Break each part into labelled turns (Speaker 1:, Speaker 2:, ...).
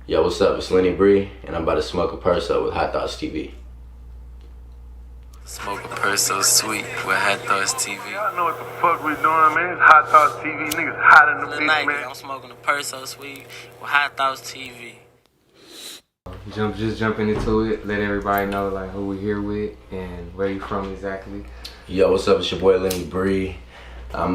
Speaker 1: Yo, what's up? It's Lennybri, and I'm about to smoke a perso with Hot Thoughts TV.
Speaker 2: Smoke a purse so sweet with Hot Thoughts TV.
Speaker 3: Y'all know what the fuck we doing, man. It's Hot Thoughts TV. Niggas hot in the bitch,
Speaker 2: Lennybri,
Speaker 3: man.
Speaker 2: I'm smoking a purse so sweet with Hot Thoughts TV.
Speaker 4: Just jumping into it, let everybody know like who we here with and where you from exactly.
Speaker 1: Yo, what's up? It's your boy Lennybri. I'm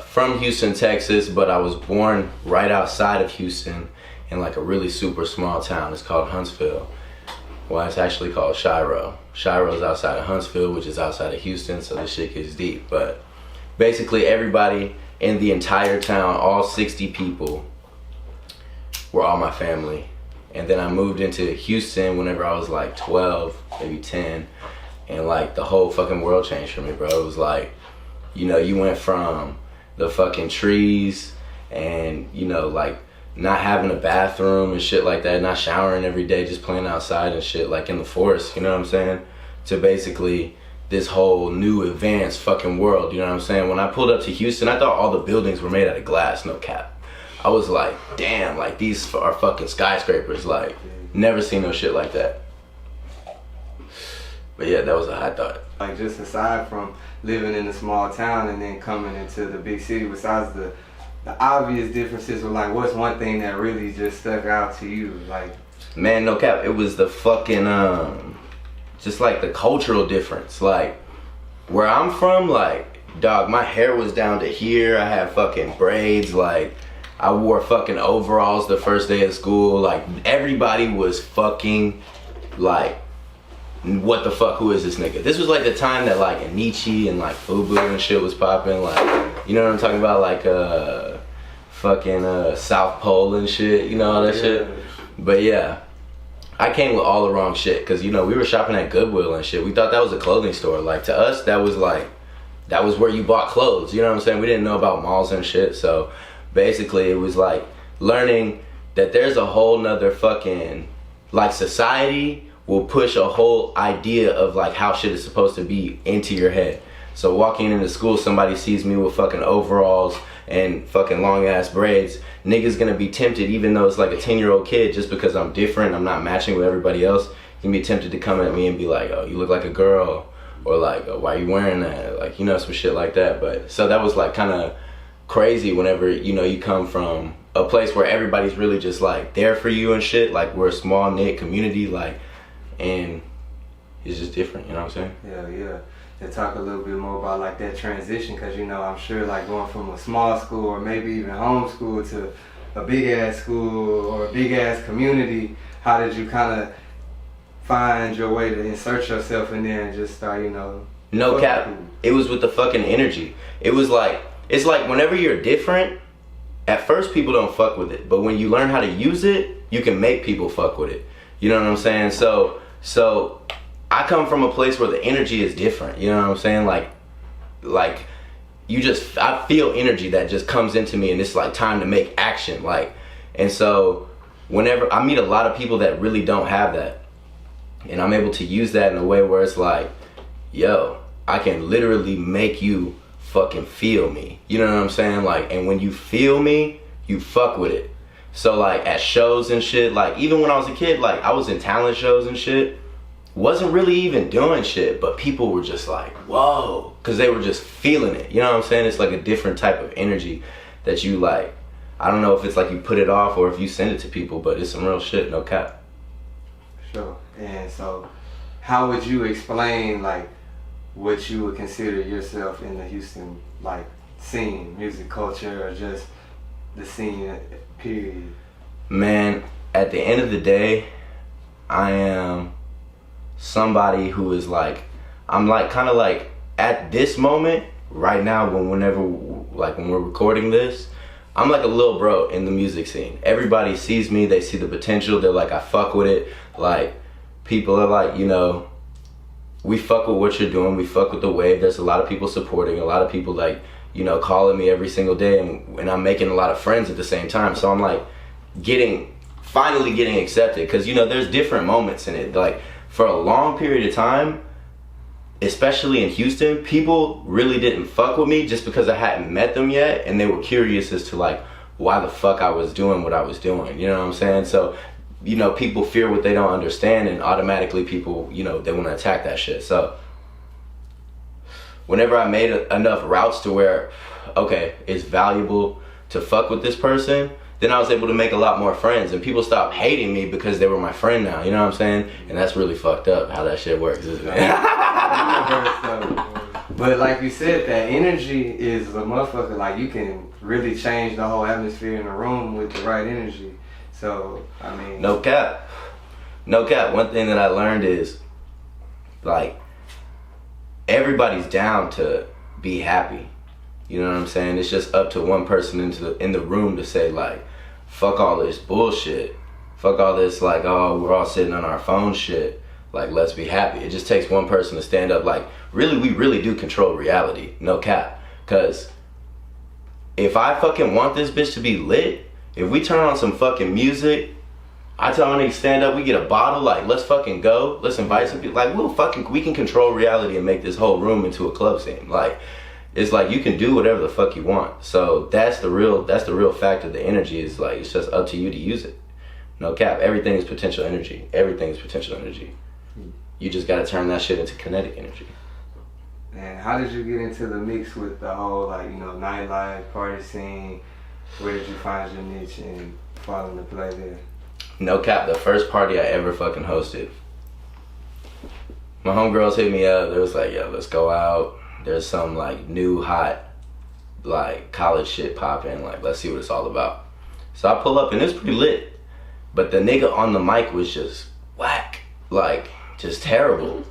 Speaker 1: from Houston, Texas, but I was born right outside of Houston in like a really super small town. It's called Huntsville. Well, it's actually called Shiro. Shiro's outside of Huntsville, which is outside of Houston, so this shit gets deep. But basically everybody in the entire town, all 60 people, were all my family. And then I moved into Houston whenever I was like 12, maybe 10. And like the whole fucking world changed for me, bro. It was like, you know, you went from the fucking trees and, you know, like not having a bathroom and shit like that, not showering every day, just playing outside and shit like in the forest, you know what I'm saying? To basically this whole new advanced fucking world, you know what I'm saying? When I pulled up to Houston, I thought all the buildings were made out of glass, no cap. I was like, damn, like these are fucking skyscrapers, like never seen no shit like that. But yeah, that was a hot thought.
Speaker 4: Like just aside from living in a small town and then coming into the big city, besides the obvious differences, were like what's one thing that really just stuck out to you? Like,
Speaker 1: man, no cap, it was the fucking just like the cultural difference. Like where I'm from, like dog, my hair was down to here. I had fucking braids. Like I wore fucking overalls the first day of school. Like everybody was fucking like, what the fuck, who is this nigga? This was like the time that like Anichi and like Fubu and shit was popping. Like, you know what I'm talking about? Like fucking South Pole and shit, you know, all that shit. But yeah, I came with all the wrong shit because, you know, we were shopping at Goodwill and shit. We thought that was a clothing store. Like to us, that was where you bought clothes, you know what I'm saying? We didn't know about malls and shit. So basically it was like learning that there's a whole nother fucking, like, society will push a whole idea of like how shit is supposed to be into your head. So walking into school, somebody sees me with fucking overalls and fucking long ass braids, niggas gonna be tempted, even though it's like a 10-year-old kid, just because I'm different, I'm not matching with everybody else, you can be tempted to come at me and be like, oh, you look like a girl, or like, oh, why are you wearing that? Like, you know, some shit like that. But so that was like kind of crazy whenever, you know, you come from a place where everybody's really just like there for you and shit. Like we're a small knit community, like, and it's just different, you know what I'm saying?
Speaker 4: yeah. To talk a little bit more about like that transition, because, you know, I'm sure like going from a small school or maybe even homeschool to a big ass school or a big ass community, how did you kind of find your way to insert yourself in there and just start, you know?
Speaker 1: No cap, it was with the fucking energy. It was like, it's like whenever you're different, at first people don't fuck with it, but when you learn how to use it, you can make people fuck with it. You know what I'm saying? So I come from a place where the energy is different, you know what I'm saying? Like I feel energy that just comes into me and it's like time to make action. Like, and so whenever I meet a lot of people that really don't have that, and I'm able to use that in a way where it's like, yo, I can literally make you fucking feel me. You know what I'm saying? Like, and when you feel me, you fuck with it. So like at shows and shit, like even when I was a kid, like I was in talent shows and shit, wasn't really even doing shit, but people were just like, whoa, because they were just feeling it. You know what I'm saying? It's like a different type of energy that you like, I don't know if it's like you put it off or if you send it to people, but it's some real shit, no cap.
Speaker 4: Sure. And so how would you explain like what you would consider yourself in the Houston like scene, music culture, or just the scene period?
Speaker 1: Man, at the end of the day, I am somebody who is like, I'm like kind of like at this moment right now, when we're recording this, I'm like a little bro in the music scene. Everybody sees me, they see the potential, they're like, I fuck with it. Like people are like, you know, we fuck with what you're doing, we fuck with the wave. There's a lot of people supporting, a lot of people like, you know, calling me every single day, and I'm making a lot of friends at the same time. So I'm like finally getting accepted, because, you know, there's different moments in it. Like for a long period of time, especially in Houston, people really didn't fuck with me just because I hadn't met them yet, and they were curious as to like why the fuck I was doing what I was doing, you know what I'm saying? So you know, people fear what they don't understand, and automatically people, you know, they want to attack that shit. So whenever I made enough routes to where, okay, it's valuable to fuck with this person, then I was able to make a lot more friends, and people stopped hating me because they were my friend now, you know what I'm saying? And that's really fucked up how that shit works, isn't it?
Speaker 4: But like you said, that energy is a motherfucker. Like, you can really change the whole atmosphere in the room with the right energy. So, I mean...
Speaker 1: No cap. No cap. One thing that I learned is, like, everybody's down to be happy. You know what I'm saying? It's just up to one person in the room to say, like, fuck all this bullshit. Fuck all this, like, oh, we're all sitting on our phone shit. Like, let's be happy. It just takes one person to stand up. Like, really, we really do control reality. No cap. Because if I fucking want this bitch to be lit, if we turn on some fucking music, I tell my niggas stand up, we get a bottle, like, let's fucking go. Let's invite some people. Like, we can control reality and make this whole room into a club scene. Like, it's like you can do whatever the fuck you want. So that's the real fact of the energy, is like, it's just up to you to use it. No cap. Everything is potential energy. Everything is potential energy. You just gotta turn that shit into kinetic energy.
Speaker 4: And how did you get into the mix with the whole, like, you know, nightlife, party scene? Where did you find your niche and fall into play there?
Speaker 1: No cap, the first party I ever fucking hosted, my homegirls hit me up. They was like, yo, let's go out. There's some, like, new hot, like, college shit popping. Like, let's see what it's all about. So I pull up, and it's pretty lit. But the nigga on the mic was just whack. Like, just terrible.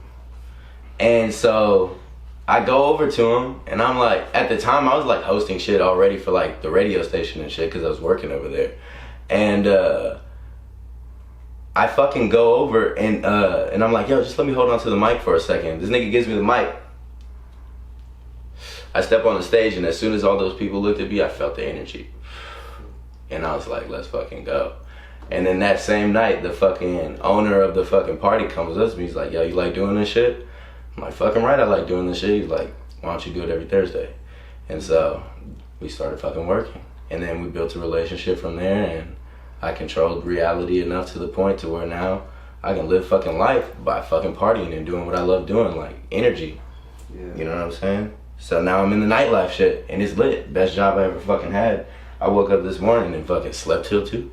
Speaker 1: And so I go over to him, and I'm like, at the time I was like hosting shit already for like the radio station and shit, because I was working over there. And I fucking go over, and I'm like, yo, just let me hold on to the mic for a second. This nigga gives me the mic. I step on the stage, and as soon as all those people looked at me, I felt the energy. And I was like, let's fucking go. And then that same night, the fucking owner of the fucking party comes up to me. He's like, yo, you like doing this shit? I'm like, fucking right, I like doing this shit. He's like, why don't you do it every Thursday? And so we started fucking working. And then we built a relationship from there, and I controlled reality enough to the point to where now I can live fucking life by fucking partying and doing what I love doing, like energy.
Speaker 4: Yeah.
Speaker 1: You know what I'm saying? So now I'm in the nightlife shit, and it's lit. Best job I ever fucking had. I woke up this morning and fucking slept till 2.